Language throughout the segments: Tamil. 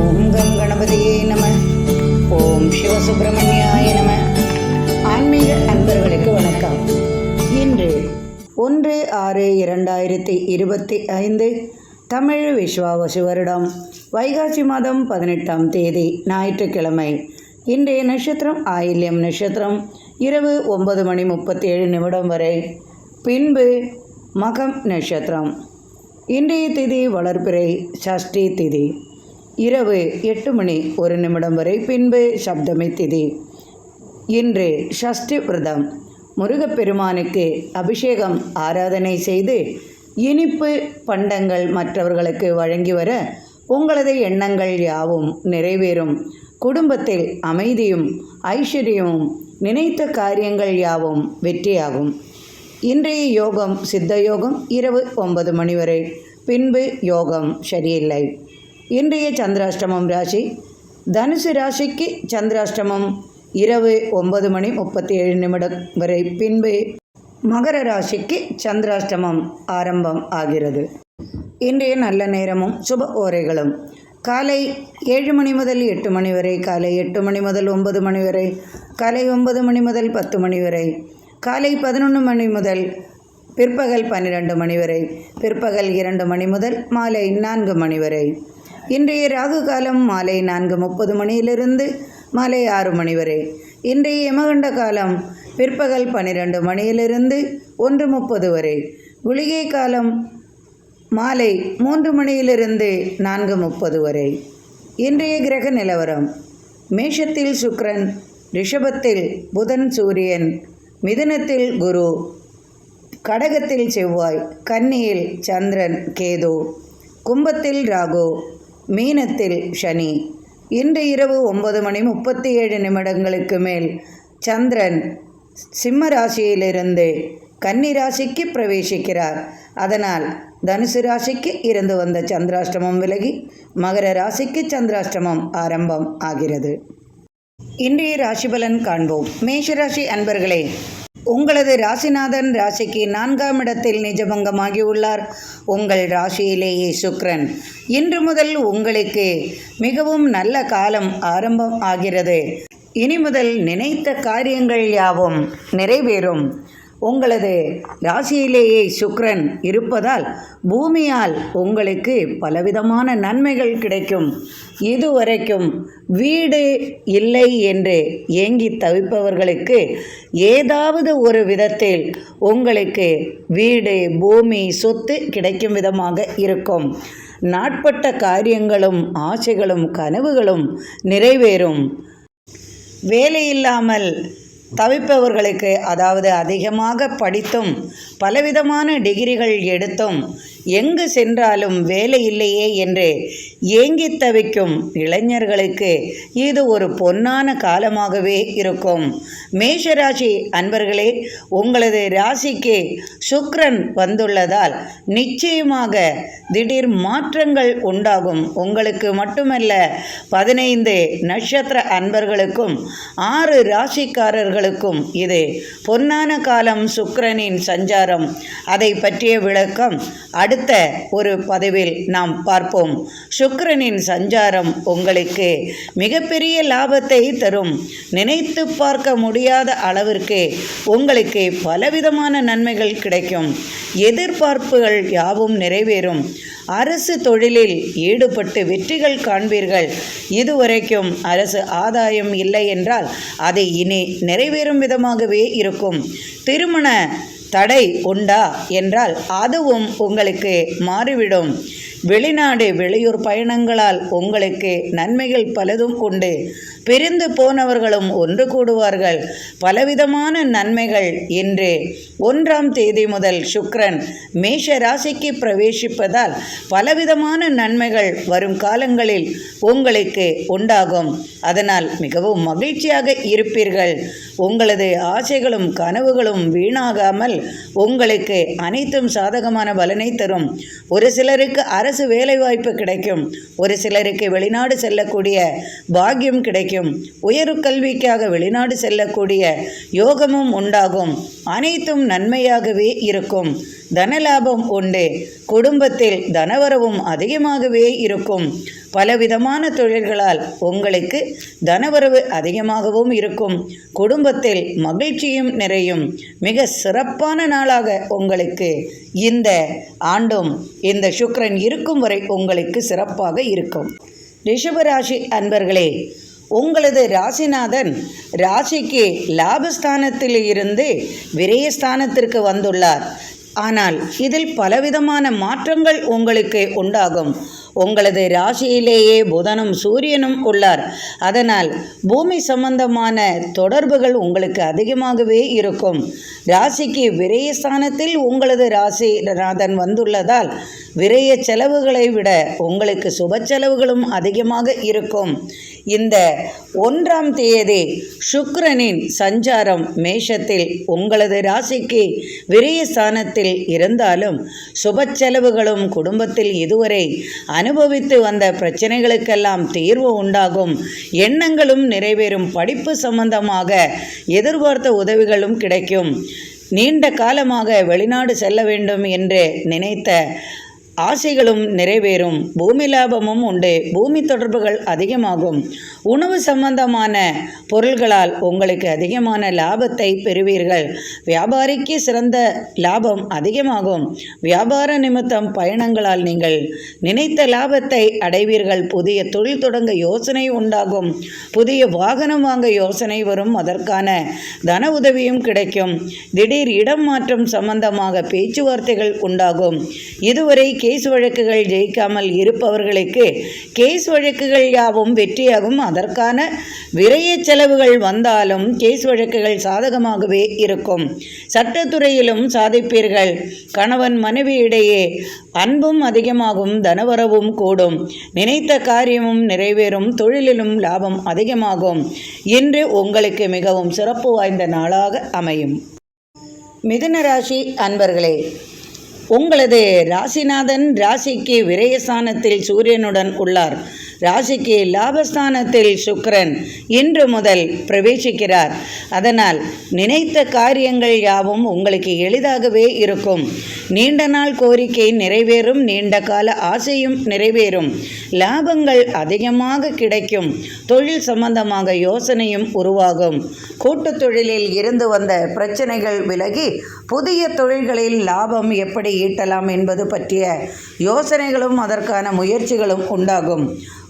ஓம் கம் கணபதியே நம. ஓம் சிவசுப்பிரமணியாய நம. ஆன்மீக அன்பர்களுக்கு வணக்கம். இன்று 1/6/2025 தமிழ் விஸ்வாவசு வருடம் வைகாசி மாதம் 18ஆம் தேதி ஞாயிற்றுக்கிழமை. இன்றைய நட்சத்திரம் ஆயில்யம் நட்சத்திரம். இரவு 9:37 வரை. பின்பு மகம் நட்சத்திரம். இன்றைய திதி வளர்பிறை சஷ்டி திதி. இரவு 8:01 வரை. பின்பு சப்தமி திதி. இன்று சஷ்டி விரதம். முருகப்பெருமானுக்கு அபிஷேகம் ஆராதனை செய்து இனிப்பு பண்டங்கள் மற்றவர்களுக்கு வழங்கி வர உங்களது எண்ணங்கள் யாவும் நிறைவேறும். குடும்பத்தில் அமைதியும் ஐஸ்வர்யமும், நினைத்த காரியங்கள் யாவும் வெற்றியாகும். இன்றைய யோகம் சித்த யோகம். இரவு 9 வரை. பின்பு யோகம் சரியில்லை. இன்றைய சந்திராஷ்டமம் ராசி தனுசு ராசிக்கு சந்திராஷ்டமம் இரவு 9:37 வரை. பின்பு மகர ராசிக்கு சந்திராஷ்டமம் ஆரம்பம் ஆகிறது. இன்றைய நல்ல நேரமும் சுப ஓரைகளும் காலை 7 மணி முதல் 8 மணி வரை, காலை 8 மணி முதல் 9 மணி வரை, காலை 9 மணி முதல் 10 மணி வரை, காலை 11 மணி முதல் பிற்பகல் 12 மணி வரை, பிற்பகல் 2 மணி முதல் மாலை 4 மணி வரை. இன்றைய ராகு காலம் மாலை 4:30 மணியிலிருந்து மாலை 6 மணி வரை. இன்றைய யமகண்ட காலம் பிற்பகல் 12 மணியிலிருந்து 1:30 வரை. குளிகை காலம் மாலை 3 மணியிலிருந்து 4:30 வரை. இன்றைய கிரக நிலவரம்: மேஷத்தில் சுக்கிரன், ரிஷபத்தில் புதன் சூரியன், மிதுனத்தில் குரு, கடகத்தில் செவ்வாய், கன்னியில் சந்திரன் கேது, கும்பத்தில் ராகு, மீனத்தில் சனி. இன்று இரவு 9:37 மேல் சந்திரன் சிம்ம ராசியிலிருந்து கன்னி ராசிக்கு பிரவேசிக்கிறார். அதனால் தனுசு ராசிக்கு இருந்து வந்த சந்திராஷ்டமம் விலகி மகர ராசிக்கு சந்திராஷ்டமம் ஆரம்பம் ஆகிறது. இன்றைய ராசிபலன் காண்போம். மேஷராசி அன்பர்களே, உங்களது ராசிநாதன் ராசிக்கு 4ஆம் இடத்தில் நிஜபங்கமாகியுள்ளார். உங்கள் ராசியிலேயே சுக்கிரன். இன்று முதல் உங்களுக்கு மிகவும் நல்ல காலம் ஆரம்பம் ஆகிறது. இனி முதல் நினைத்த காரியங்கள் யாவும் நிறைவேறும். உங்களது ராசியிலேயே சுக்கிரன் இருப்பதால் பூமியால் உங்களுக்கு பலவிதமான நன்மைகள் கிடைக்கும். இதுவரைக்கும் வீடு இல்லை என்று ஏங்கி தவிப்பவர்களுக்கு ஏதாவது ஒரு விதத்தில் உங்களுக்கு வீடு, பூமி, சொத்து கிடைக்கும் விதமாக இருக்கும். நாட்பட்ட காரியங்களும் ஆசைகளும் கனவுகளும் நிறைவேறும். வேலையில்லாமல் தவிப்பவர்களுக்கு, அதாவது அதிகமாக படித்தும் பலவிதமான டிகிரிகள் எடுத்தும் எங்கு சென்றாலும் வேலை இல்லையே என்று ஏங்கி தவிக்கும் இளைஞர்களுக்கு இது ஒரு பொன்னான காலமாகவே இருக்கும். மேஷராசி அன்பர்களே, உங்களது ராசிக்கு சுக்கிரன் வந்துள்ளதால் நிச்சயமாக திடீர் மாற்றங்கள் உண்டாகும். உங்களுக்கு மட்டுமல்ல, 15 நட்சத்திர அன்பர்களுக்கும் 6 ராசிக்காரர்களுக்கும் இது பொன்னான காலம். சுக்கிரனின் சஞ்சாரம், அதை பற்றிய விளக்கம் அடுத்த ஒரு பதிவில் நாம் பார்ப்போம். சுக்கிரனின் சஞ்சாரம் உங்களுக்கு மிகப்பெரிய லாபத்தை தரும். நினைத்து பார்க்க முடியாத அளவிற்கு உங்களுக்கு பலவிதமான நன்மைகள் கிடைக்கும். எதிர்பார்ப்புகள் யாவும் நிறைவேறும். அரசு தொழிலில் ஈடுபட்டு வெற்றிகள் காண்பீர்கள். இதுவரைக்கும் அரசு ஆதாயம் இல்லை என்றால் அதை இனி நிறைவேறும் விதமாகவே இருக்கும். திருமண தடை உண்டா என்றால் அதுவும் உங்களுக்கு மாறிவிடும். வெளிநாடு வெளியூர் பயணங்களால் உங்களுக்கு நன்மைகள் பலதும் உண்டு. பிரிந்து போனவர்களும் ஒன்று கூடுவார்கள். பலவிதமான நன்மைகள். இன்று 1ஆம் தேதி முதல் சுக்கிரன் மேஷ ராசிக்கு பிரவேசிப்பதால் பலவிதமான நன்மைகள் வரும் காலங்களில் உங்களுக்கு உண்டாகும். அதனால் மிகவும் மகிழ்ச்சியாக இருப்பீர்கள். உங்களது ஆசைகளும் கனவுகளும் வீணாகாமல் உங்களுக்கு அனைத்தும் சாதகமான பலனை தரும். ஒரு சிலருக்கு அரசு வேலைவாய்ப்பு கிடைக்கும். ஒரு சிலருக்கு வெளிநாடு செல்லக்கூடிய பாக்கியம் கிடைக்கும். உயர் கல்விக்காக வெளிநாடு செல்லக்கூடிய யோகமும் உண்டாகும். அனைத்தும் நன்மையாகவே இருக்கும். தனலாபம் உண்டு. குடும்பத்தில் தனவரவும் அதிகமாகவே இருக்கும். பலவிதமான தொழில்களால் உங்களுக்கு தனவரவு அதிகமாகவும் இருக்கும். குடும்பத்தில் மகிழ்ச்சியும் நிறையும். மிக சிறப்பான நாளாக உங்களுக்கு இந்த ஆண்டும் இந்த சுக்கிரன் இருக்கும் வரை உங்களுக்கு சிறப்பாக இருக்கும். ரிஷபராசி அன்பர்களே, உங்களது ராசிநாதன் ராசிக்கு லாபஸ்தானத்தில் இருந்து விரயஸ்தானத்திற்கு வந்துள்ளார். ஆனால் இதில் பலவிதமான மாற்றங்கள் உங்களுக்கு உண்டாகும். உங்களது ராசியிலேயே புதனும் சூரியனும் உள்ளார். அதனால் பூமி சம்பந்தமான தொடர்புகள் உங்களுக்கு அதிகமாகவே இருக்கும். ராசிக்கு விரயஸ்தானத்தில் உங்களது ராசிநாதன் வந்துள்ளதால் விரய செலவுகளை விட உங்களுக்கு சுப செலவுகளும் அதிகமாக இருக்கும். இந்த 1ஆம் தேதி சுக்கிரனின் சஞ்சாரம் மேஷத்தில் உங்களது ராசிக்கு விரயஸ்தானத்தில் இருந்தாலும் சுப செலவுகளும் குடும்பத்தில் இதுவரை அனுபவித்து வந்த பிரச்சனைகளுக்கெல்லாம் தீர்வு உண்டாகும். எண்ணங்களும் நிறைவேறும். படிப்பு சம்பந்தமாக எதிர்பார்த்த உதவிகளும் கிடைக்கும். நீண்ட காலமாக வெளிநாடு செல்ல வேண்டும் என்று நினைத்த ஆசைகளும் நிறைவேறும். பூமி லாபமும் உண்டு. பூமி தொடர்புகள் அதிகமாகும். உணவு சம்பந்தமான பொருள்களால் உங்களுக்கு அதிகமான லாபத்தை பெறுவீர்கள். வியாபாரிக்கு சிறந்த லாபம் அதிகமாகும். வியாபார நிமித்தம் பயணங்களால் நீங்கள் நினைத்த லாபத்தை அடைவீர்கள். புதிய தொழில் தொடங்க யோசனை உண்டாகும். புதிய வாகனம் வாங்க யோசனை வரும். அதற்கான தன உதவியும் கிடைக்கும். திடீர் இடம் மாற்றம் சம்பந்தமாக பேச்சுவார்த்தைகள் உண்டாகும். இதுவரை கேஸ் வழக்குகள் ஜெயிக்காமல் இருப்பவர்களுக்கு கேஸ் வழக்குகள் யாவும் வெற்றியாகும். அதற்கான விரய செலவுகள் வந்தாலும் கேஸ் வழக்குகள் சாதகமாகவே இருக்கும். சட்டத்துறையிலும் சாதிப்பீர்கள். கணவன் மனைவி இடையே அன்பும் அதிகமாகும். தனவரவும் கூடும். நினைத்த காரியமும் நிறைவேறும். தொழிலிலும் லாபம் அதிகமாகும். இன்று உங்களுக்கு மிகவும் சிறப்பு வாய்ந்த நாளாக அமையும். மிதுன ராசி அன்பர்களே, உங்களது ராசிநாதன் ராசிக்கு விரயஸ்தானத்தில் சூரியனுடன் உள்ளார். ராசிக்கு லாபஸ்தானத்தில் சுக்கிரன் இன்று முதல் பிரவேசிக்கிறார். அதனால் நினைத்த காரியங்கள் யாவும் உங்களுக்கு எளிதாகவே இருக்கும். நீண்ட நாள் கோரிக்கை நிறைவேறும். நீண்ட கால ஆசையும் நிறைவேறும். லாபங்கள் அதிகமாக கிடைக்கும். தொழில் சம்பந்தமாக யோசனையும் உருவாகும். கூட்டுத் தொழிலில் இருந்து வந்த பிரச்சனைகள் விலகி புதிய தொழில்களில் லாபம் எப்படி ஈட்டலாம் என்பது பற்றிய யோசனைகளும் அதற்கான முயற்சிகளும் உண்டாகும்.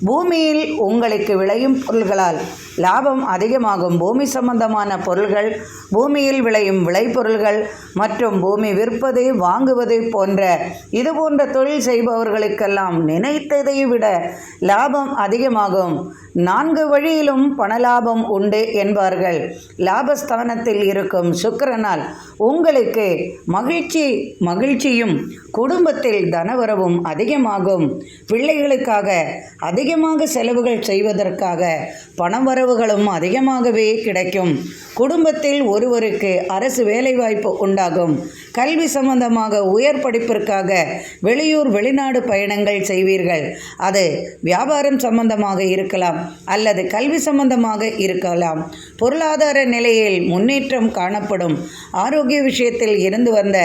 பூமியில் உங்களுக்கு விளையும் பொருள்களால் லாபம் அதிகமாகும். பூமி சம்பந்தமான பொருள்கள், பூமியில் விளையும் விளைபொருள்கள் மற்றும் பூமி விற்பது வாங்குவது போன்ற இதுபோன்ற தொழில் செய்பவர்களுக்கெல்லாம் நினைத்ததை விட லாபம் அதிகமாகும். 4 வழியிலும் பணலாபம் உண்டு என்பார்கள். லாபஸ்தானத்தில் இருக்கும் சுக்கிரனால் உங்களுக்கு மகிழ்ச்சியும் குடும்பத்தில் தனவரவும் அதிகமாகும். பிள்ளைகளுக்காக அதிகமாக செலவுகள் செய்வதற்காக பணவரவுகளும் அதிகமாகவே கிடைக்கும். குடும்பத்தில் ஒருவருக்கு அரசு வேலைவாய்ப்பு உண்டாகும். கல்வி சம்பந்தமாக உயர் படிப்பிற்காக வெளியூர் வெளிநாடு பயணங்கள் செய்வீர்கள். அது வியாபாரம் சம்பந்தமாக இருக்கலாம் அல்லது கல்வி சம்பந்தமாக இருக்கலாம். பொருளாதார நிலையில் முன்னேற்றம் காணப்படும். ஆரோக்கிய விஷயத்தில் இருந்து வந்த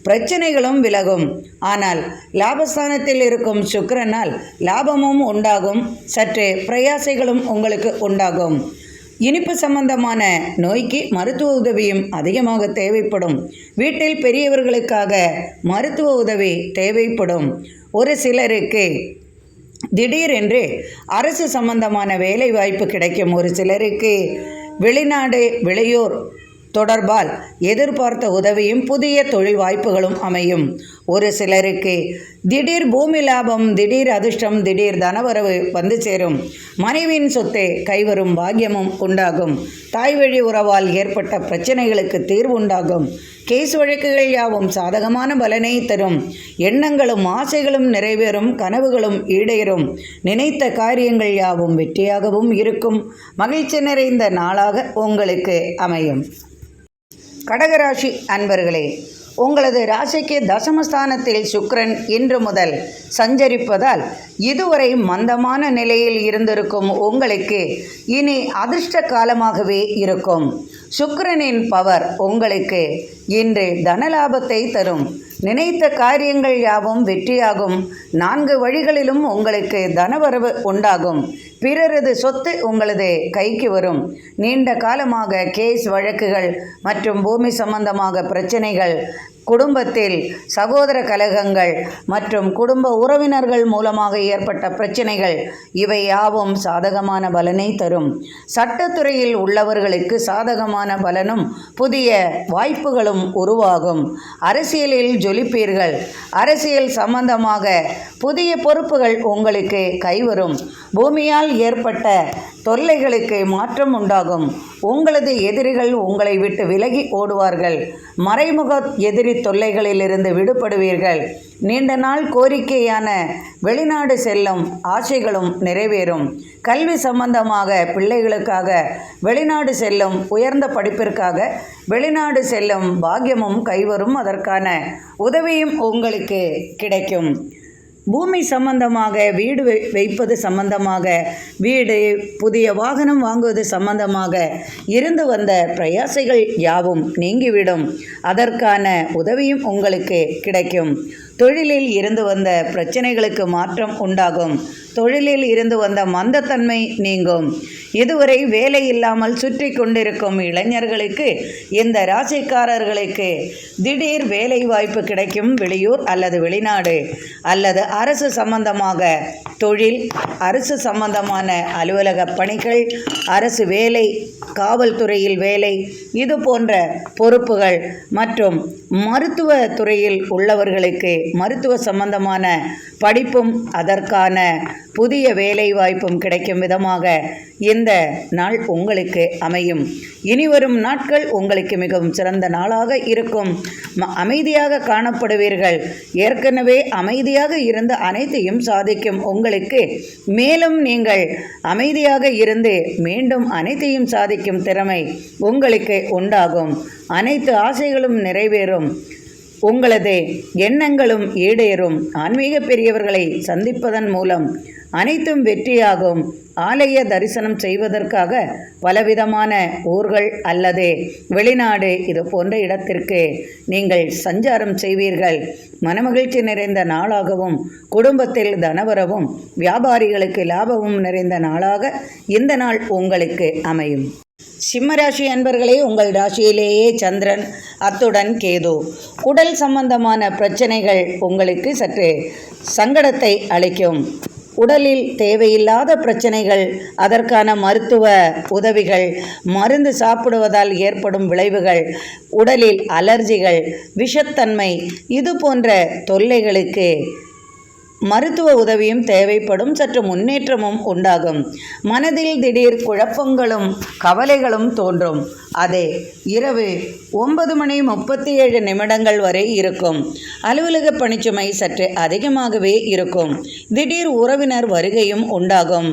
பிரச்சனைகளும் விலகும். ஆனால் லாபஸ்தானத்தில் இருக்கும் சுக்கிரனால் லாபமும் உண்டாகும். சற்றே பிரயாசைகளும் உங்களுக்கு உண்டாகும். இனிப்பு சம்பந்தமான நோய்க்கு மருத்துவ உதவியும் அதிகமாக தேவைப்படும். வீட்டில் பெரியவர்களுக்காக மருத்துவ உதவி தேவைப்படும். ஒரு சிலருக்கு திடீரென்று அரசு சம்பந்தமான வேலை வாய்ப்பு கிடைக்கும். ஒரு சிலருக்கு வெளிநாடு வெளியூர் தொடர்பால் எதிர்பார்த்த உதவியும் புதிய தொழில் வாய்ப்புகளும் அமையும். ஒரு சிலருக்கு திடீர் பூமி லாபம், திடீர் அதிர்ஷ்டம், திடீர் தனவரவு வந்து சேரும். மனைவியின் சொத்து கைவரும். பாக்கியமும் உண்டாகும். தாய் வழி உறவால் ஏற்பட்ட பிரச்சனைகளுக்கு தீர்வு உண்டாகும். கேஸ் வழக்குகள் யாவும் சாதகமான பலனை தரும். எண்ணங்களும் ஆசைகளும் நிறைவேறும். கனவுகளும் ஈடேறும். நினைத்த காரியங்கள் யாவும் வெற்றியாகவும் இருக்கும். மகிழ்ச்சி நிறைந்த நாளாக உங்களுக்கு அமையும். கடகராசி அன்பர்களே, உங்களது ராசிக்கு தசமஸ்தானத்தில் சுக்கிரன் இன்று முதல் சஞ்சரிப்பதால் இதுவரை மந்தமான நிலையில் இருந்திருக்கும் உங்களுக்கு இனி அதிர்ஷ்ட காலமாகவே இருக்கும். சுக்கிரனின் பவர் உங்களுக்கு இன்று தனலாபத்தை தரும். நினைத்த காரியங்கள் யாவும் வெற்றியாகும். 4 வழிகளிலும் உங்களுக்கு தனவரவு உண்டாகும். பிறரது சொத்து உங்களது கைக்கு வரும். நீண்ட காலமாக கேஸ் வழக்குகள் மற்றும் பூமி சம்பந்தமாக பிரச்சனைகள், குடும்பத்தில் சகோதர கலகங்கள் மற்றும் குடும்ப உறவினர்கள் மூலமாக ஏற்பட்ட பிரச்சனைகள் இவை யாவும் சாதகமான பலனை தரும். சட்டத்துறையில் உள்ளவர்களுக்கு சாதகமான பலனும் புதிய வாய்ப்புகளும் உருவாகும். அரசியலில் ஜொலிப்பீர்கள். அரசியல் சம்பந்தமாக புதிய பொறுப்புகள் உங்களுக்கு கைவரும். பூமியால் ஏற்பட்ட தொல்லைகளுக்கு மாற்றம் உண்டாகும். உங்களது எதிரிகள் உங்களை விட்டு விலகி ஓடுவார்கள். மறைமுக எதிரி தொல்லைகளிலிருந்து விடுபடுவீர்கள். நீண்ட நாள் கோரிக்கையான வெளிநாடு செல்லும் ஆசைகளும் நிறைவேறும். கல்வி சம்பந்தமாக பிள்ளைகளுக்காக வெளிநாடு செல்லும், உயர்ந்த படிப்பிற்காக வெளிநாடு செல்லும் பாக்கியமும் கைவரும். அதற்கான உதவியும் உங்களுக்கு கிடைக்கும். பூமி சம்பந்தமாக வீடு வைப்பது சம்பந்தமாக, வீடு புதிய வாகனம் வாங்குவது சம்பந்தமாக இருந்து வந்த பிரயாசைகள் யாவும் நீங்கிவிடும். அதற்கான உதவியும் உங்களுக்கு கிடைக்கும். தொழிலில் இருந்து வந்த பிரச்சனைகளுக்கு மாற்றம் உண்டாகும். தொழிலில் இருந்து வந்த மந்தத்தன்மை நீங்கும். இதுவரை வேலை இல்லாமல் சுற்றி கொண்டிருக்கும் இளைஞர்களுக்கு, இந்த ராசிக்காரர்களுக்கு திடீர் வேலை வாய்ப்பு கிடைக்கும். வெளியூர் அல்லது வெளிநாடு அல்லது அரசு சம்பந்தமாக தொழில், அரசு சம்பந்தமான அலுவலக பணிகள், அரசு வேலை, காவல்துறையில் வேலை, இது போன்ற பொறுப்புகள் மற்றும் மருத்துவ துறையில் உள்ளவர்களுக்கு மருத்துவ சம்பந்தமான படிப்பும் அதற்கான புதிய வேலை வாய்ப்பும் கிடைக்கும் விதமாக இந்த நாள் உங்களுக்கு அமையும். இனிவரும் நாட்கள் உங்களுக்கு மிகவும் சிறந்த நாளாக இருக்கும். அமைதியாக காணப்படுவீர்கள். ஏற்கனவே அமைதியாக இருந்த அனைத்தையும் சாதிக்கும் உங்களுக்கு மேலும் நீங்கள் அமைதியாக இருந்து மீண்டும் அனைத்தையும் சாதிக்கும் திறமை உங்களுக்கு உண்டாகும். அனைத்து ஆசைகளும் நிறைவேறும். உங்களது எண்ணங்களும் ஈடேறும். ஆன்மீக பெரியவர்களை சந்திப்பதன் மூலம் அனைத்தும் வெற்றியாகும். ஆலய தரிசனம் செய்வதற்காக பலவிதமான ஊர்கள் அல்லது வெளிநாடு இது போன்ற இடத்திற்கு நீங்கள் சஞ்சாரம் செய்வீர்கள். மனமகிழ்ச்சி நிறைந்த நாளாகவும், குடும்பத்தில் தனவரவும், வியாபாரிகளுக்கு லாபமும் நிறைந்த நாளாக இந்த நாள் உங்களுக்கு அமையும். சிம்மராசி அன்பர்களே, உங்கள் ராசியிலேயே சந்திரன், அத்துடன் கேது. உடல் சம்பந்தமான பிரச்சனைகள் உங்களுக்கு சற்று சங்கடத்தை அளிக்கும். உடலில் தேவையில்லாத பிரச்சனைகள், அதற்கான மருத்துவ உதவிகள், மருந்து சாப்பிடுவதால் ஏற்படும் விளைவுகள், உடலில் அலர்ஜிகள், விஷத்தன்மை, இது போன்ற தொல்லைகளுக்கு மருத்துவ உதவியும் தேவைப்படும். சற்று முன்னேற்றமும் உண்டாகும். மனதில் திடீர் குழப்பங்களும் கவலைகளும் தோன்றும். அது இரவு 9:37 வரை இருக்கும். அலுவலக பணிச்சுமை சற்று அதிகமாகவே இருக்கும். திடீர் உறவினர் வருகையும் உண்டாகும்.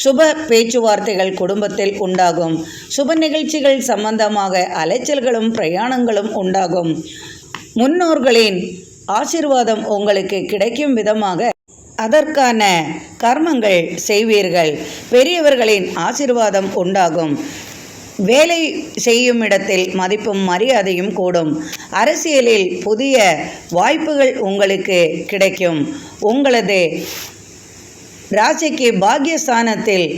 சுப பேச்சுவார்த்தைகள் குடும்பத்தில் உண்டாகும். சுப நிகழ்ச்சிகள் சம்பந்தமாக அலைச்சல்களும் பிரயாணங்களும் உண்டாகும். முன்னோர்களின் ஆசீர்வாதம் உங்களுக்கு கிடைக்கும் விதமாக அதற்கான கர்மங்கள் செய்வீர்கள். பெரியவர்களின் ஆசீர்வாதம் உண்டாகும். வேலை செய்யும் இடத்தில் மதிப்பும் மரியாதையும் கூடும். அரசியலில் புதிய வாய்ப்புகள் உங்களுக்கு கிடைக்கும். உங்களது ராசிக்கு பாக்கியஸ்தானத்தில்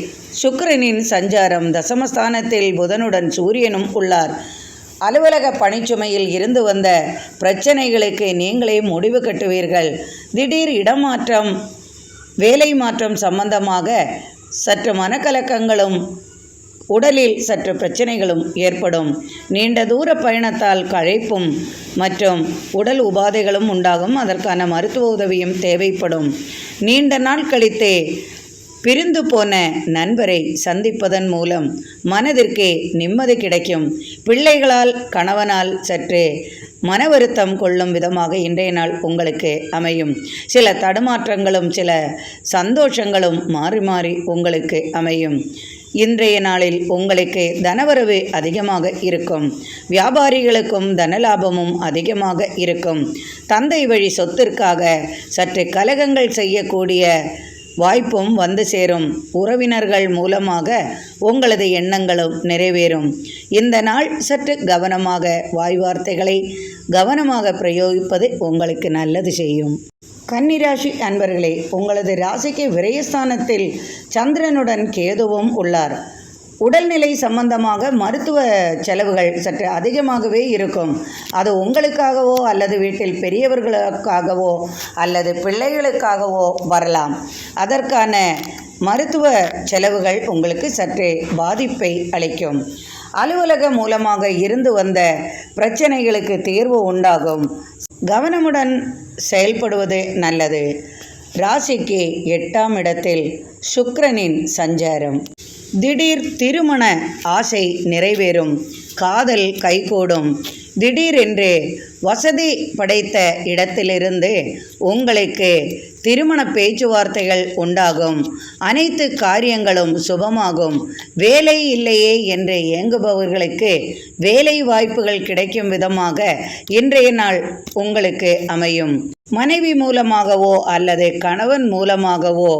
சுக்கிரனின் சஞ்சாரம், தசமஸ்தானத்தில் புதனுடன் சூரியனும் உள்ளார். அலுவலக பணிச்சுமையில் இருந்து வந்த பிரச்சனைகளுக்கு நீங்களே முடிவு கட்டுவீர்கள். திடீர் இடமாற்றம், வேலை மாற்றம் சம்பந்தமாக சற்று மனக்கலக்கங்களும் உடலில் சற்று பிரச்சனைகளும் ஏற்படும். நீண்ட தூர பயணத்தால் களைப்பும் மற்றும் உடல் உபாதைகளும் உண்டாகும். அதற்கான மருத்துவ உதவியும் தேவைப்படும். நீண்ட நாள் கழித்தே பிரிந்து போன நண்பரை சந்திப்பதன் மூலம் மனதிற்கு நிம்மதி கிடைக்கும். பிள்ளைகளால், கணவனால் சற்று மன வருத்தம் கொள்ளும் விதமாக இன்றைய நாள் உங்களுக்கு அமையும். சில தடுமாற்றங்களும் சில சந்தோஷங்களும் மாறி மாறி உங்களுக்கு அமையும். இன்றைய நாளில் உங்களுக்கு தனவரவு அதிகமாக இருக்கும். வியாபாரிகளுக்கும் தனலாபமும் அதிகமாக இருக்கும். தந்தை வழி சொத்திற்காக சற்று கலகங்கள் செய்யக்கூடிய வாய்ப்பும் வந்து சேரும். உறவினர்கள் மூலமாக உங்களது எண்ணங்களும் நிறைவேறும். இந்த நாள் சற்று கவனமாக வாய் வார்த்தைகளை கவனமாக பிரயோகிப்பது உங்களுக்கு நல்லது செய்யும். கன்னிராசி அன்பர்களே, உங்களது ராசிக்கு விரயஸ்தானத்தில் சந்திரனுடன் கேதுவும் உள்ளார். உடல்நிலை சம்பந்தமாக மருத்துவ செலவுகள் சற்று அதிகமாகவே இருக்கும். அது உங்களுக்காகவோ அல்லது வீட்டில் பெரியவர்களுக்காகவோ அல்லது பிள்ளைகளுக்காகவோ வரலாம். அதற்கான மருத்துவ செலவுகள் உங்களுக்கு சற்றே பாதிப்பை அளிக்கும். அலுவலகம் மூலமாக இருந்து வந்த பிரச்சனைகளுக்கு தீர்வு உண்டாகும். கவனமுடன் செயல்படுவது நல்லது. ராசிக்கு 8ஆம் இடத்தில் சுக்கிரனின் சஞ்சாரம். திடீர் திருமண ஆசை நிறைவேறும். காதல் கைகூடும். திடீரென்று வசதி படைத்த இடத்திலிருந்து உங்களுக்கு திருமண பேச்சுவார்த்தைகள் உண்டாகும். அனைத்து காரியங்களும் சுபமாகும். வேலை இல்லையே என்று ஏங்குபவர்களுக்கு வேலை வாய்ப்புகள் கிடைக்கும் விதமாக இன்றைய நாள் உங்களுக்கு அமையும். மனைவி மூலமாகவோ அல்லது கணவன் மூலமாகவோ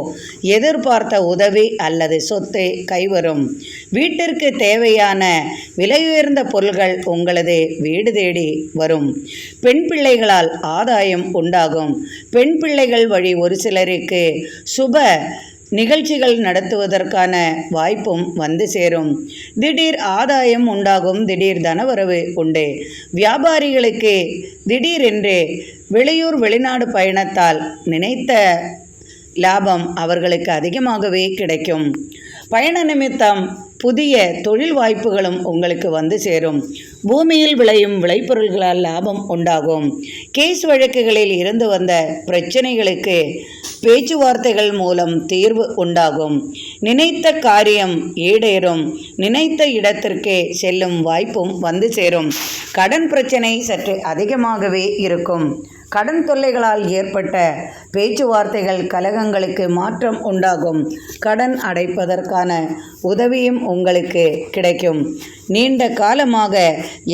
எதிர்பார்த்த உதவி அல்லது சொத்து கைவரும். வீட்டிற்கு தேவையான விலையுயர்ந்த பொருள்கள் உங்களது வீடு தேடி வரும். பெண் பிள்ளைகளால் ஆதாயம் உண்டாகும். பெண் பிள்ளைகள் வழி ஒரு சிலருக்கு சுப நிகழ்ச்சிகள் நடத்துவதற்கான வாய்ப்பும் வந்து சேரும். திடீர் ஆதாயம் உண்டாகும். திடீர் தனவரவு உண்டு. வியாபாரிகளுக்கு திடீரென்று வெளியூர் வெளிநாடு பயணத்தால் நினைத்த லாபம் அவர்களுக்கு அதிகமாகவே கிடைக்கும். பயண நிமித்தம் புதிய தொழில் வாய்ப்புகளும் உங்களுக்கு வந்து சேரும். பூமியில் விளையும் விளைபொருள்களால் லாபம் உண்டாகும். கேஸ் வழக்குகளில் இருந்து வந்த பிரச்சனைகளுக்கு பேச்சுவார்த்தைகள் மூலம் தீர்வு உண்டாகும். நினைத்த காரியம் ஈடேறும். நினைத்த இடத்திற்கே செல்லும் வாய்ப்பும் வந்து சேரும். கடன் பிரச்சனை சற்று அதிகமாகவே இருக்கும். கடன் தொல்லைகளால் ஏற்பட்ட பேச்சுவார்த்தைகள் கலகங்களுக்கு மாற்றம் உண்டாகும். கடன் அடைப்பதற்கான உதவியும் உங்களுக்கு கிடைக்கும். நீண்ட காலமாக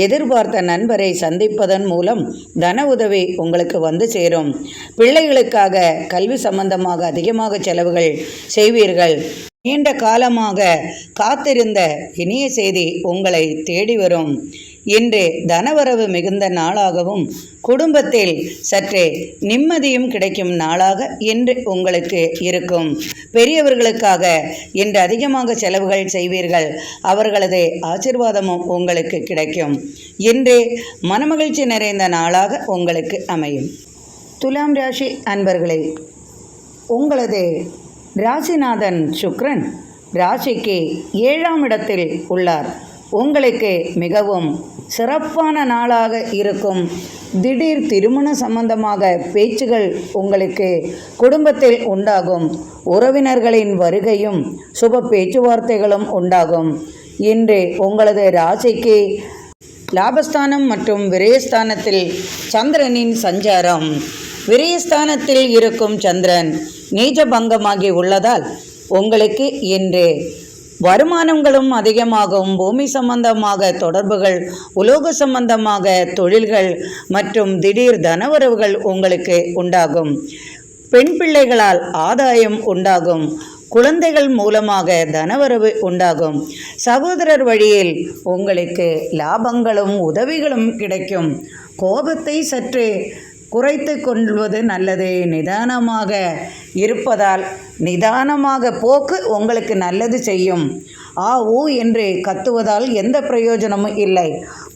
எதிர்பார்த்த நண்பரை சந்திப்பதன் மூலம் தன உதவி உங்களுக்கு வந்து சேரும். பிள்ளைகளுக்காக கல்வி சம்பந்தமாக அதிகமாக செலவுகள் செய்வீர்கள். நீண்ட காலமாக காத்திருந்த இனிய செய்தி உங்களை தேடி வரும். இன்று தனவரவு மிகுந்த நாளாகவும் குடும்பத்தில் சற்றே நிம்மதியும் கிடைக்கும் நாளாக இன்று உங்களுக்கு இருக்கும். பெரியவர்களுக்காக இன்று அதிகமாக செலவுகள் செய்வீர்கள். அவர்களது ஆசீர்வாதமும் உங்களுக்கு கிடைக்கும். இன்று மனமகிழ்ச்சி நிறைந்த நாளாக உங்களுக்கு அமையும். துலாம் ராசி அன்பர்களே, உங்களது ராசிநாதன் சுக்கிரன் ராசிக்கு 7ஆம் இடத்தில் உள்ளார். உங்களுக்கு மிகவும் சிறப்பான நாளாக இருக்கும். திடீர் திருமண சம்பந்தமாக பேச்சுகள் உங்களுக்கு குடும்பத்தில் உண்டாகும். உறவினர்களின் வருகையும் சுப பேச்சுவார்த்தைகளும் உண்டாகும். இன்று உங்களது ராசிக்கு லாபஸ்தானம் மற்றும் விரயஸ்தானத்தில் சந்திரனின் சஞ்சாரம். விரயஸ்தானத்தில் இருக்கும் சந்திரன் நீச்சபங்கமாகி உள்ளதால் உங்களுக்கு இன்று வருமானங்களும் அதிகமாகும். பூமி சம்பந்தமாக தொடர்புகள், உலோக சம்பந்தமாக தொழில்கள் மற்றும் திடீர் தனவரவுகள் உங்களுக்கு உண்டாகும். பெண் பிள்ளைகளால் ஆதாயம் உண்டாகும். குழந்தைகள் மூலமாக தனவரவு உண்டாகும். சகோதரர் வழியில் உங்களுக்கு லாபங்களும் உதவிகளும் கிடைக்கும். கோபத்தை சற்று குறைத்து கொள்வது நல்லது. நிதானமாக இருப்பதால் நிதானமாக போக்கு உங்களுக்கு நல்லது செய்யும். ஊ என்று கத்துவதால் எந்த பிரயோஜனமும் இல்லை.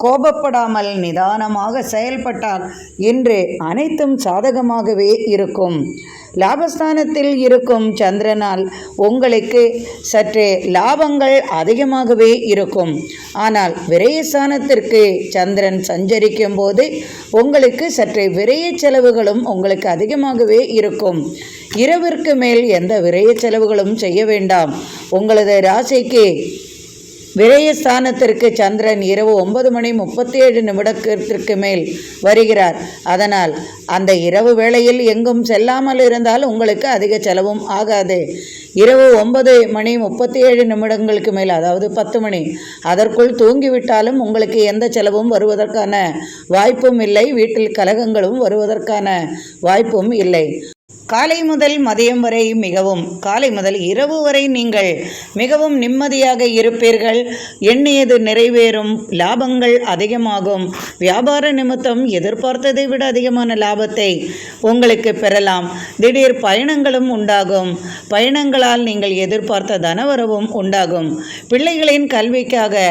கோபப்படாமல் நிதானமாக செயல்பட்டால் இன்று அனைத்தும் சாதகமாகவே இருக்கும். லாபஸ்தானத்தில் இருக்கும் சந்திரனால் உங்களுக்கு சற்றே லாபங்கள் அதிகமாகவே இருக்கும். ஆனால் விரயஸ்தானத்திற்கு சந்திரன் சஞ்சரிக்கும் போது உங்களுக்கு சற்றே விரய செலவுகளும் உங்களுக்கு அதிகமாகவே இருக்கும். இரவிற்கு மேல் எந்த விரய செலவுகளும் செய்ய வேண்டாம். உங்களது ராசிக்கு விரயஸ்தானத்திற்கு சந்திரன் இரவு 9:37 மேல் வருகிறார். அதனால் அந்த இரவு வேளையில் எங்கும் செல்லாமல் இருந்தால் உங்களுக்கு அதிக செலவும் ஆகாது. இரவு 9:37 மேல், அதாவது 10 மணி, அதற்குள் தூங்கிவிட்டாலும் உங்களுக்கு எந்த செலவும் வருவதற்கான வாய்ப்பும் இல்லை. வீட்டில் கலகங்களும் வருவதற்கான வாய்ப்பும் இல்லை. காலை முதல் மதியம் வரை காலை முதல் இரவு வரை நீங்கள் மிகவும் நிம்மதியாக இருப்பீர்கள். எண்ணியது நிறைவேறும். லாபங்கள் அதிகமாகும். வியாபார நிமித்தம் எதிர்பார்த்ததை விட அதிகமான லாபத்தை உங்களுக்கு பெறலாம். திடீர் பயணங்களும் உண்டாகும். பயணங்களால் நீங்கள் எதிர்பார்த்த தனவரவும் உண்டாகும். பிள்ளைகளின் கல்விக்காக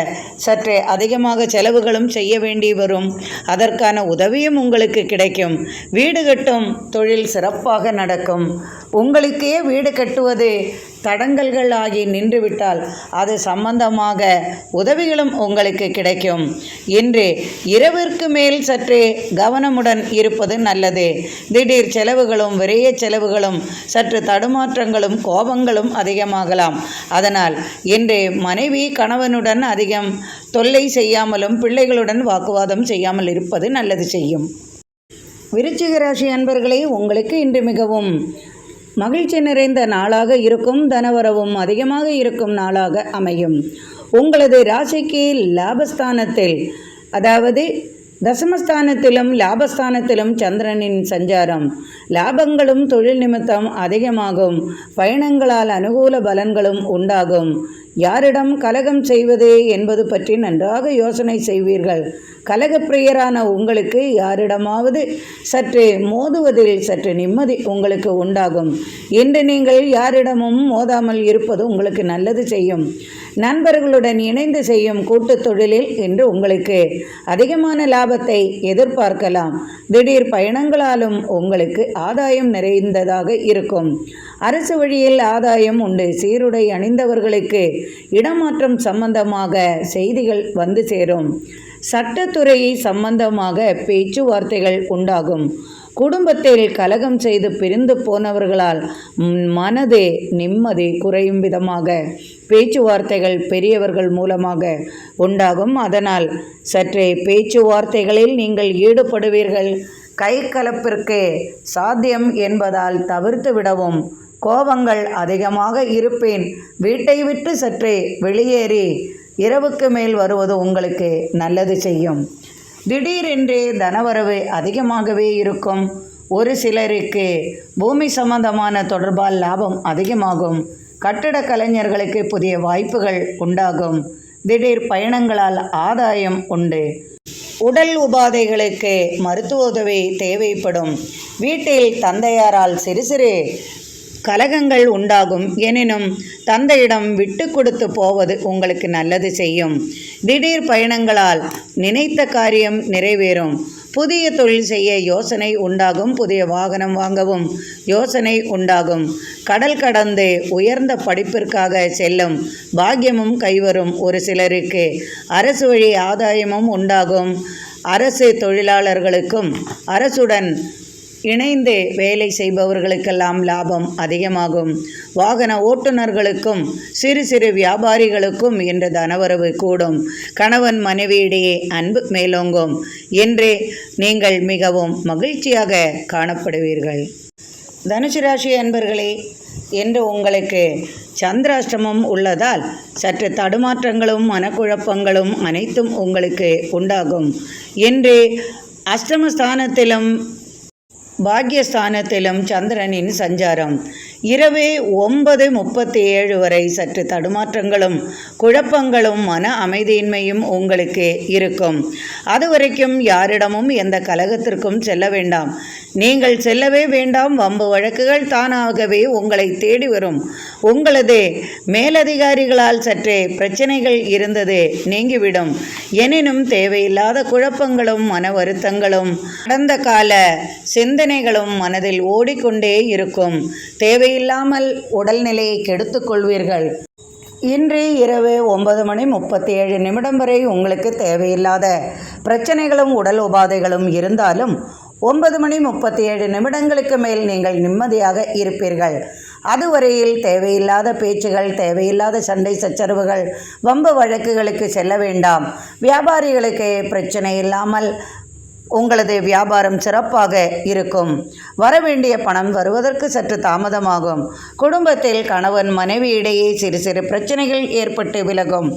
சற்றே அதிகமாக செலவுகளும் செய்ய வேண்டி வரும். அதற்கான உதவியும் உங்களுக்கு கிடைக்கும். வீடு கட்டும் தொழில் சிறப்பாக நடக்கும். உங்களுக்கே வீடு கட்டுவது தடங்கல்கள் ஆகி நின்றுவிட்டால் அது சம்பந்தமாக உதவிகளும் உங்களுக்கு கிடைக்கும். இன்று இரவிற்கு மேல் சற்றே கவனமுடன் இருப்பது நல்லது. திடீர் செலவுகளும் விரைய செலவுகளும் சற்று தடுமாற்றங்களும் கோபங்களும் அதிகமாகலாம். அதனால் இன்று மனைவி கணவனுடன் அதிகம் தொல்லை செய்யாமலும் பிள்ளைகளுடன் வாக்குவாதம் செய்யாமல் இருப்பது நல்லது செய்யும். விருச்சிக ராசி அன்பர்களே, உங்களுக்கு இன்று மிகவும் மகிழ்ச்சி நிறைந்த நாளாக இருக்கும். தனவரவும் அதிகமாக இருக்கும் நாளாக அமையும். உங்களது ராசிக்கு லாபஸ்தானத்தில், அதாவது தசமஸ்தானத்திலும் லாபஸ்தானத்திலும் சந்திரனின் சஞ்சாரம். லாபங்களும் தொழில் நிமித்தம் அதிகமாகும். பயணங்களால் அனுகூல பலன்களும் உண்டாகும். யாரிடம் கலகம் செய்வது என்பது பற்றி நன்றாக யோசனை செய்வீர்கள். கலகப்பிரியரான உங்களுக்கு யாரிடமாவது சற்று மோதுவதில் சற்று நிம்மதி உங்களுக்கு உண்டாகும். இன்று நீங்கள் யாரிடமும் மோதாமல் இருப்பது உங்களுக்கு நல்லது செய்யும். நண்பர்களுடன் இணைந்து செய்யும் கூட்டுத் தொழிலில் இன்று உங்களுக்கு அதிகமான லாபத்தை எதிர்பார்க்கலாம். திடீர் பயணங்களாலும் உங்களுக்கு ஆதாயம் நிறைந்ததாக இருக்கும். அரசு வழியில் ஆதாயம் உண்டு. சீருடை அணிந்தவர்களுக்கு இடமாற்றம் சம்பந்தமாக செய்திகள் வந்து சேரும். சட்டத்துறை சம்பந்தமாக பேச்சுவார்த்தைகள் உண்டாகும். குடும்பத்தில் கலகம் செய்து பிரிந்து போனவர்களால் மனதே நிம்மதி குறையும் விதமாக பேச்சுவார்த்தைகள் பெரியவர்கள் மூலமாக உண்டாகும். அதனால் சற்றே பேச்சுவார்த்தைகளில் நீங்கள் ஈடுபடுவீர்கள். கை கலப்பிற்கு சாத்தியம் என்பதால் தவிர்த்து விடவும். கோபங்கள் அதிகமாக இருப்பேன். வீட்டை விட்டு சற்றே வெளியேறி இரவுக்கு மேல் வருவது உங்களுக்கு நல்லது செய்யும். திடீரென்றே தனவரவு அதிகமாகவே இருக்கும். ஒரு சிலருக்கு பூமி சம்பந்தமான தொடர்பால் லாபம் அதிகமாகும். கட்டட கலைஞர்களுக்கு புதிய வாய்ப்புகள் உண்டாகும். திடீர் பயணங்களால் ஆதாயம் உண்டு. உடல் உபாதைகளுக்கு மருத்துவ உதவி தேவைப்படும். வீட்டில் தந்தையாரால் சிறு சிறு கலகங்கள் உண்டாகும். எனினும் தந்தையிடம் விட்டு கொடுத்து போவது உங்களுக்கு நல்லது செய்யும். திடீர் பயணங்களால் நினைத்த காரியம் நிறைவேறும். புதிய தொழில் செய்ய யோசனை உண்டாகும். புதிய வாகனம் வாங்கவும் யோசனை உண்டாகும். கடல் கடந்து உயர்ந்த படிப்பிற்காக செல்லும் பாக்கியமும் கைவரும். ஒரு சிலருக்கு அரசு வழி ஆதாயமும் உண்டாகும். அரசு தொழிலாளர்களுக்கும் அரசுடன் இணைந்து வேலை செய்பவர்களுக்கெல்லாம் லாபம் அதிகமாகும். வாகன ஓட்டுநர்களுக்கும் சிறு சிறு வியாபாரிகளுக்கும் இன்று தனவரவு கூடும். கணவன் மனைவியிடையே அன்பு மேலோங்கும். என்று நீங்கள் மிகவும் மகிழ்ச்சியாக காணப்படுவீர்கள். தனுசு ராசி அன்பர்களே, என்று உங்களுக்கு சந்திராஷ்டமம் உள்ளதால் சற்று தடுமாற்றங்களும் மனக்குழப்பங்களும் அனைத்தும் உங்களுக்கு உண்டாகும். என்று அஷ்டமஸ்தானத்திலும் பாக்யஸ்தானத்திலும் சந்திரனின் சஞ்சாரம். இரவு 9:37 வரை சற்று தடுமாற்றங்களும் குழப்பங்களும் மன அமைதியின்மையும் உங்களுக்கு இருக்கும். அதுவரைக்கும் யாரிடமும் எந்த கலகத்திற்கும் செல்ல வேண்டாம். நீங்கள் செல்லவே வேண்டாம். வம்பு வழக்குகள் தானாகவே உங்களை தேடி வரும். உங்களது மேலதிகாரிகளால் சற்றே பிரச்சனைகள் இருந்தது நீங்கிவிடும். எனினும் தேவையில்லாத குழப்பங்களும் மன வருத்தங்களும் கடந்த கால சிந்தனைகளும் மனதில் ஓடிக்கொண்டே இருக்கும். தேவையில்லாமல் உடல்நிலையை கெடுத்துக் கொள்வீர்கள். இன்று இரவு 9:37 வரை உங்களுக்கு தேவையில்லாத பிரச்சனைகளும் உடல் உபாதைகளும் இருந்தாலும் 9:37 மேல் நீங்கள் நிம்மதியாக இருப்பீர்கள். அதுவரையில் தேவையில்லாத பேச்சுகள், தேவையில்லாத சண்டை சச்சரவுகள், வம்பு வழக்குகளுக்கு செல்ல வேண்டாம். வியாபாரிகளுக்கு பிரச்சனை இல்லாமல் உங்களது வியாபாரம் சிறப்பாக இருக்கும். வரவேண்டிய பணம் வருவதற்கு சற்று தாமதமாகும். குடும்பத்தில் கணவன் மனைவி இடையே சிறு சிறு பிரச்சனைகள் ஏற்பட்டு விலகும்.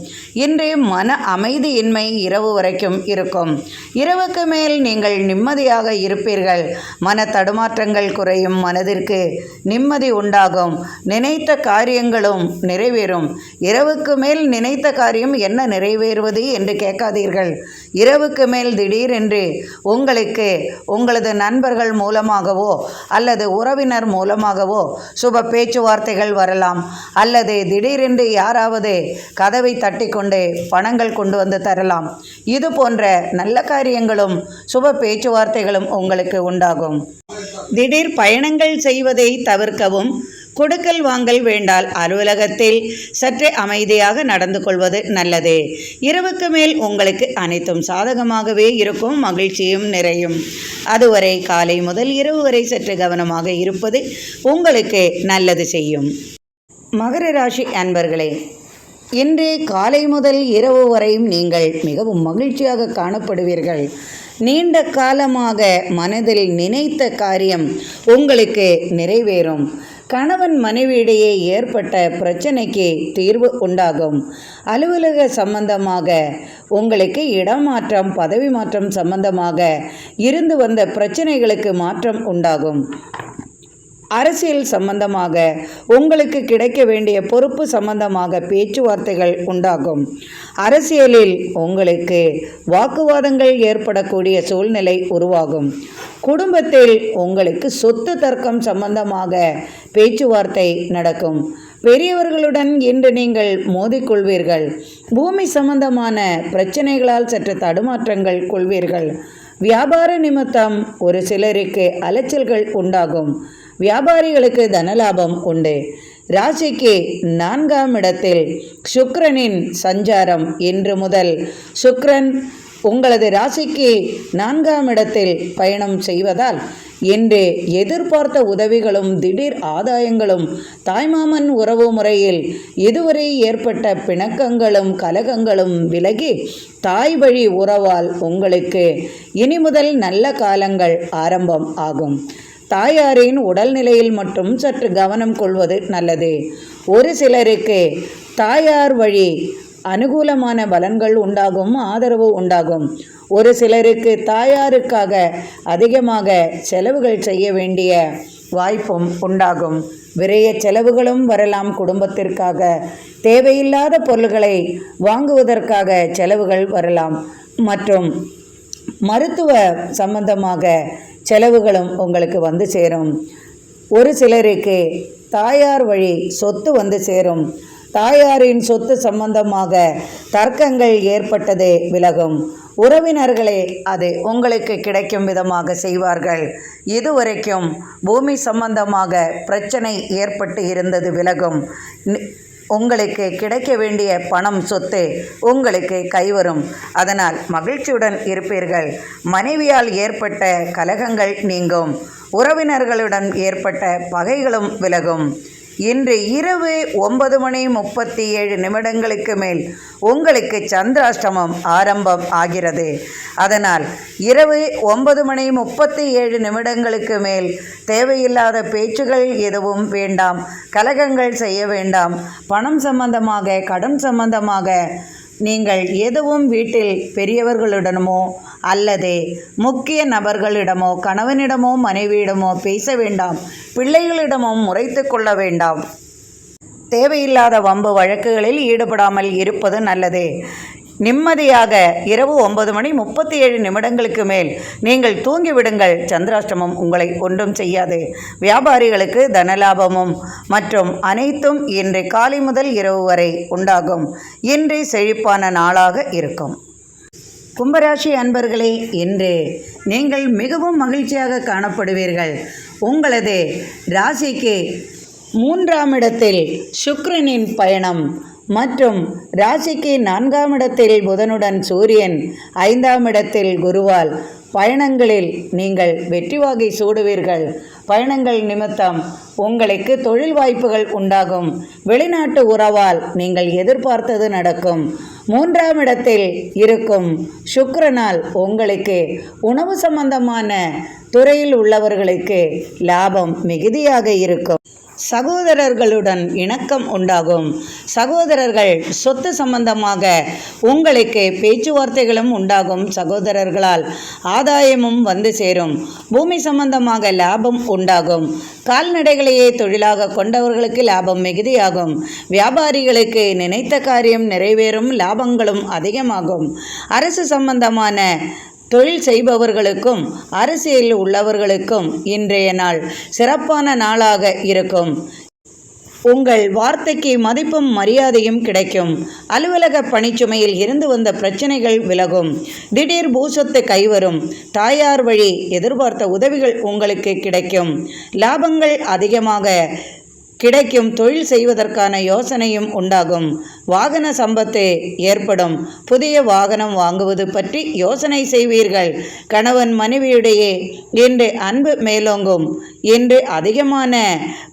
இன்று மன அமைதியின்மை இரவு வரைக்கும் இருக்கும். இரவுக்கு மேல் நீங்கள் நிம்மதியாக இருப்பீர்கள். மன தடுமாற்றங்கள் குறையும். மனதிற்கு நிம்மதி உண்டாகும். நினைத்த காரியங்களும் நிறைவேறும். இரவுக்கு மேல் நினைத்த காரியம் என்ன நிறைவேறுவது என்று கேட்காதீர்கள். இரவுக்கு மேல் திடீரென்று உங்களுக்கு உங்களது நண்பர்கள் மூலமாகவோ அல்லது உறவினர் மூலமாகவோ சுப பேச்சுவார்த்தைகள் வரலாம். அல்லது திடீரென்று யாராவது கதவை தட்டி கொண்டு பணங்கள் கொண்டு வந்து தரலாம். இது போன்ற நல்ல காரியங்களும் சுப பேச்சுவார்த்தைகளும் உங்களுக்கு உண்டாகும். திடீர் பயணங்கள் செய்வதை தவிர்க்கவும். கொடுக்கல் வாங்கல் வேண்டால் அலுவலகத்தில் சற்றே அமைதியாக நடந்து கொள்வது நல்லது. இரவுக்கு மேல் உங்களுக்கு அனைத்தும் சாதகமாகவே இருக்கும். மகிழ்ச்சியும் நிறையும். அதுவரை காலை முதல் இரவு வரை சற்று கவனமாக இருப்பது உங்களுக்கு நல்லது செய்யும். மகர ராசி அன்பர்களே, இன்று காலை முதல் இரவு வரையும் நீங்கள் மிகவும் மகிழ்ச்சியாக காணப்படுவீர்கள். நீண்ட காலமாக மனதில் நினைத்த காரியம் உங்களுக்கு நிறைவேறும். கணவன் மனைவியிடையே ஏற்பட்ட பிரச்சனைக்கு தீர்வு உண்டாகும். அலுவலக சம்பந்தமாக உங்களுக்கு இடமாற்றம், பதவி மாற்றம் சம்பந்தமாக இருந்து வந்த பிரச்சனைகளுக்கு மாற்றம் உண்டாகும். அரசியல் சம்பந்தமாக உங்களுக்கு கிடைக்க வேண்டிய பொறுப்பு சம்பந்தமாக பேச்சுவார்த்தைகள் உண்டாகும். அரசியலில் உங்களுக்கு வாக்குவாதங்கள் ஏற்படக்கூடிய சூழ்நிலை உருவாகும். குடும்பத்தில் உங்களுக்கு சொத்து தர்க்கம் சம்பந்தமாக பேச்சுவார்த்தை நடக்கும். பெரியவர்களுடன் இன்று நீங்கள் மோதிக்கொள்வீர்கள். பூமி சம்பந்தமான பிரச்சனைகளால் சற்று தடுமாற்றங்கள் கொள்வீர்கள். வியாபார நிமித்தம் ஒரு சிலருக்கு அலைச்சல்கள் உண்டாகும். வியாபாரிகளுக்கு தனலாபம் உண்டு. ராசிக்கு 4ஆம் இடத்தில் சுக்கிரனின் சஞ்சாரம். இன்று முதல் சுக்கிரன் உங்களது ராசிக்கு 4ஆம் இடத்தில் பயணம் செய்வதால் இன்று எதிர்பார்த்த உதவிகளும் திடீர் ஆதாயங்களும், தாய்மாமன் உறவு முறையில் இதுவரை ஏற்பட்ட பிணக்கங்களும் கலகங்களும் விலகி தாய் வழி உறவால் உங்களுக்கு இனி முதல் நல்ல காலங்கள் ஆரம்பம் ஆகும். தாயாரின் உடல்நிலையில் மட்டும் சற்று கவனம் கொள்வது நல்லது. ஒரு சிலருக்கு தாயார் வழி அனுகூலமான பலன்கள் உண்டாகும், ஆதரவு உண்டாகும். ஒரு சிலருக்கு தாயாருக்காக அதிகமாக செலவுகள் செய்ய வேண்டிய வாய்ப்பும் உண்டாகும். விரைய செலவுகளும் வரலாம். குடும்பத்திற்காக தேவையில்லாத பொருள்களை வாங்குவதற்காக செலவுகள் வரலாம். மற்றும் மருத்துவ சம்பந்தமாக செலவுகளும் உங்களுக்கு வந்து சேரும். ஒரு சிலருக்கு தாயார் வழி சொத்து வந்து சேரும். தாயாரின் சொத்து சம்பந்தமாக தர்க்கங்கள் ஏற்பட்டது விலகும். உறவினர்களே அது உங்களுக்கு கிடைக்கும் விதமாக செய்வார்கள். இதுவரைக்கும் பூமி சம்பந்தமாக பிரச்சனை ஏற்பட்டு இருந்தது விலகும். உங்களுக்கு கிடைக்க வேண்டிய பணம், சொத்து உங்களுக்கு கைவரும். அதனால் மகிழ்ச்சியுடன் இருப்பீர்கள். மனைவியால் ஏற்பட்ட கலகங்கள் நீங்கும். உறவினர்களுடன் ஏற்பட்ட பகைகளும் விலகும். இன்று இரவு 9:37 மேல் உங்களுக்கு சந்திராஷ்டமம் ஆரம்பம் ஆகிறது. அதனால் இரவு 9:37 மேல் தேவையில்லாத பேச்சுகள் எதுவும் வேண்டாம். கலகங்கள் செய்ய வேண்டாம். பணம் சம்பந்தமாக, கடன் சம்பந்தமாக நீங்கள் எதுவும் வீட்டில் பெரியவர்களுடனோ அல்லது முக்கிய நபர்களிடமோ, கணவனிடமோ மனைவியிடமோ பேச வேண்டாம். பிள்ளைகளிடமும் முறைத்து கொள்ள வேண்டாம். தேவையில்லாத வம்பு வழக்குகளில் ஈடுபடாமல் இருப்பது நல்லது. நிம்மதியாக இரவு 9:37 மேல் நீங்கள் தூங்கிவிடுங்கள். சந்திராஷ்டமம் உங்களை ஒன்றும் செய்யாது. வியாபாரிகளுக்கு தனலாபமும் மற்றும் அனைத்தும் இன்று காலை முதல் இரவு வரை உண்டாகும். இன்று செழிப்பான நாளாக இருக்கும். கும்பராசி அன்பர்களே, இன்று நீங்கள் மிகவும் மகிழ்ச்சியாக காணப்படுவீர்கள். உங்களது ராசிக்கு 3ஆம் இடத்தில் சுக்கிரனின் பயணம் மற்றும் ராசிக்கு 4ஆம் இடத்தில் புதனுடன் சூரியன், 5ஆம் இடத்தில் குருவால் பயணங்களில் நீங்கள் வெற்றி வாகை சூடுவீர்கள். பயணங்கள் நிமித்தம் உங்களுக்கு தொழில் வாய்ப்புகள் உண்டாகும். வெளிநாட்டு உறவால் நீங்கள் எதிர்பார்த்தது நடக்கும். 3ஆம் இடத்தில் இருக்கும் சுக்கிரனால் உங்களுக்கு உணவு சம்பந்தமான துறையில் உள்ளவர்களுக்கு லாபம் மிகுதியாக இருக்கும். சகோதரர்களுடன் இணக்கம் உண்டாகும். சகோதரர்கள் சொத்து சம்பந்தமாக உங்களுக்கு பேச்சுவார்த்தைகளும் உண்டாகும். சகோதரர்களால் ஆதாயமும் வந்து சேரும். பூமி சம்பந்தமாக லாபம் உண்டாகும். கால்நடைகளையே தொழிலாக கொண்டவர்களுக்கு லாபம் மிகுதியாகும். வியாபாரிகளுக்கு நினைத்த காரியம் நிறைவேறும். லாபங்களும் அதிகமாகும். அரசு சம்பந்தமான தொழில் செய்பவர்களுக்கும் அரசியலில் உள்ளவர்களுக்கும் இன்றைய நாள் சிறப்பான நாளாக இருக்கும். உங்கள் வார்த்தைக்கு மதிப்பும் மரியாதையும் கிடைக்கும். அலுவலக பணிச்சுமையில் இருந்து வந்த பிரச்சனைகள் விலகும். திடீர் பூசத்து கைவரும். தாயார் வழி எதிர்பார்த்த உதவிகள் உங்களுக்கு கிடைக்கும். லாபங்கள் அதிகமாக கிடைக்கும். தொழில் செய்வதற்கான யோசனையும் உண்டாகும். வாகன சம்பத்து ஏற்படும். புதிய வாகனம் வாங்குவது பற்றி யோசனை செய்வீர்கள். கணவன் மனைவியிடையே இன்று அன்பு மேலோங்கும். இன்று அதிகமான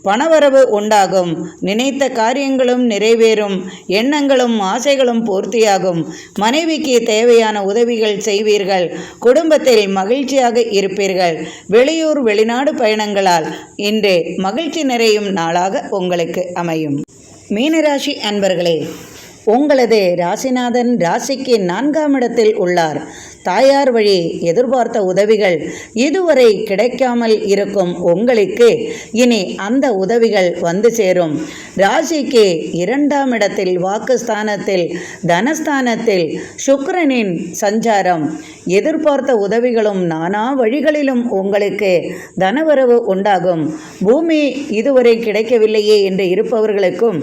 பணவரவு உண்டாகும். நினைத்த காரியங்களும் நிறைவேறும். எண்ணங்களும் ஆசைகளும் பூர்த்தியாகும். மனைவிக்கு தேவையான உதவிகள் செய்வீர்கள். குடும்பத்தில் மகிழ்ச்சியாக இருப்பீர்கள். வெளியூர் வெளிநாடு பயணங்களால் இன்று மகிழ்ச்சி நிறையும் நாளாக உங்களுக்கு அமையும். மீனராசி அன்பர்களே, உங்களது ராசிநாதன் ராசிக்கு 4ஆம் இடத்தில் உள்ளார். தாயார் வழி எதிர்பார்த்த உதவிகள் இதுவரை கிடைக்காமல் இருக்கும் உங்களுக்கு இனி அந்த உதவிகள் வந்து சேரும். ராசிக்கு 2ஆம் இடத்தில் வாக்குஸ்தானத்தில் தனஸ்தானத்தில் சுக்கிரனின் சஞ்சாரம். எதிர்பார்த்த உதவிகளும் நானா வழிகளிலும் உங்களுக்கு தனவரவு உண்டாகும். பூமி இதுவரை கிடைக்கவில்லையே என்று இருப்பவர்களுக்கும்,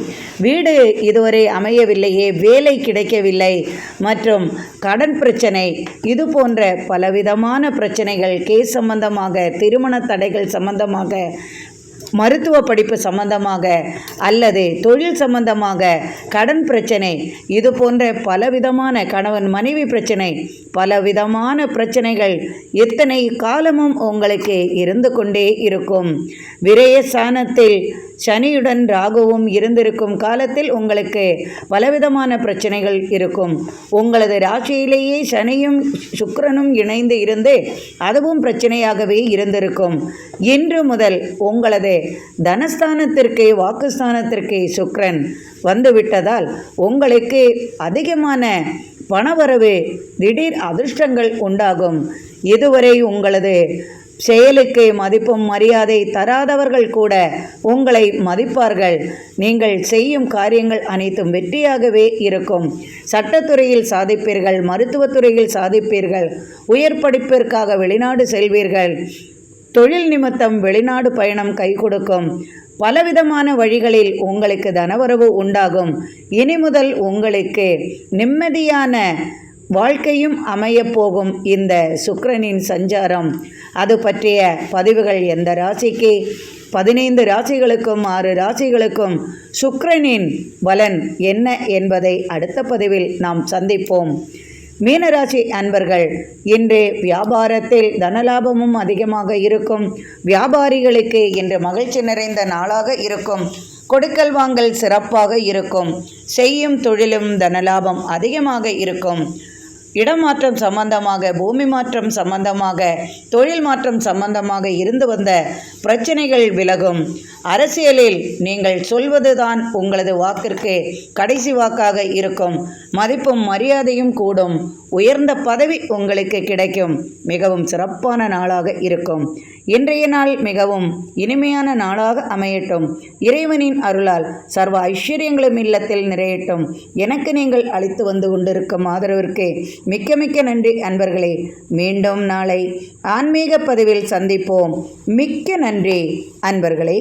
வீடு இதுவரை அமையவில்லையே, வேலை கிடைக்கவில்லை மற்றும் கடன் பிரச்சனை, இது போன்ற பலவிதமான பிரச்சனைகள், கேஸ் சம்பந்தமாக, திருமண தடைகள் சம்பந்தமாக, மருத்துவ படிப்பு சம்பந்தமாக அல்லது தொழில் சம்பந்தமாக கடன் பிரச்சனை, இது போன்ற பலவிதமான கணவன் மனைவி பிரச்சனை, பலவிதமான பிரச்சனைகள் எத்தனை காலமும் உங்களுக்கு இருந்து கொண்டே இருக்கும். விரயஸ்தானத்தில் சனியுடன் ராகுவும் இருந்திருக்கும் காலத்தில் உங்களுக்கு பலவிதமான பிரச்சனைகள் இருக்கும். உங்களது ராசியிலேயே சனியும் சுக்கிரனும் இணைந்து இருந்து அதுவும் பிரச்சனையாகவே இருந்திருக்கும். இன்று முதல் உங்களது தனஸ்தானத்திற்கு வாக்குஸ்தானத்திற்கு சுக்கிரன் வந்துவிட்டதால் உங்களுக்கு அதிகமான பணவரவு, திடீர் அதிர்ஷ்டங்கள் உண்டாகும். இதுவரை உங்களது செயலுக்கு மதிப்பும் மரியாதை தராதவர்கள் கூட உங்களை மதிப்பார்கள். நீங்கள் செய்யும் காரியங்கள் அனைத்தும் வெற்றியாகவே இருக்கும். சட்டத்துறையில் சாதிப்பீர்கள். மருத்துவத்துறையில் சாதிப்பீர்கள். உயர் படிப்பிற்காக வெளிநாடு செல்வீர்கள். தொழில் நிமித்தம் வெளிநாடு பயணம் கை கொடுக்கும். பலவிதமான வழிகளில் உங்களுக்கு தனவரவு உண்டாகும். இனி முதல் உங்களுக்கு நிம்மதியான வாழ்க்கையும் அமையப்போகும். இந்த சுக்கிரனின் சஞ்சாரம் அது பற்றிய பதிவுகள் எந்த ராசிக்கு, 15 ராசிகளுக்கும் 6 ராசிகளுக்கும் சுக்கிரனின் பலன் என்ன என்பதை அடுத்த பதிவில் நாம் சந்திப்போம். மீனராசி அன்பர்கள், இன்று வியாபாரத்தில் தனலாபமும் அதிகமாக இருக்கும். வியாபாரிகளுக்கு இன்று மகிழ்ச்சி நிறைந்த நாளாக இருக்கும். கொடுக்கல் வாங்கல் சிறப்பாக இருக்கும். செய்யும் தொழிலும் தனலாபம் அதிகமாக இருக்கும். இடமாற்றம் சம்பந்தமாக, பூமி மாற்றம் சம்பந்தமாக, தொழில் மாற்றம் சம்பந்தமாக இருந்து வந்த பிரச்சனைகள் விலகும். அரசியலில் நீங்கள் சொல்வதுதான் உங்களது வாக்கிற்கு கடைசி வாக்காக இருக்கும். மதிப்பும் மரியாதையும் கூடும். உயர்ந்த பதவி உங்களுக்கு கிடைக்கும். மிகவும் சிறப்பான நாளாக இருக்கும். இன்றைய நாள் மிகவும் இனிமையான நாளாக அமையட்டும். இறைவனின் அருளால் சர்வ ஐஸ்வர்யங்களும் இல்லத்தில் நிறையட்டும். எனக்கு நீங்கள் அளித்து வந்து கொண்டிருக்கும் ஆதரவிற்கு மிக்க மிக்க நன்றி அன்பர்களே. மீண்டும் நாளை ஆன்மீக பதிவில் சந்திப்போம். மிக்க நன்றி அன்பர்களே.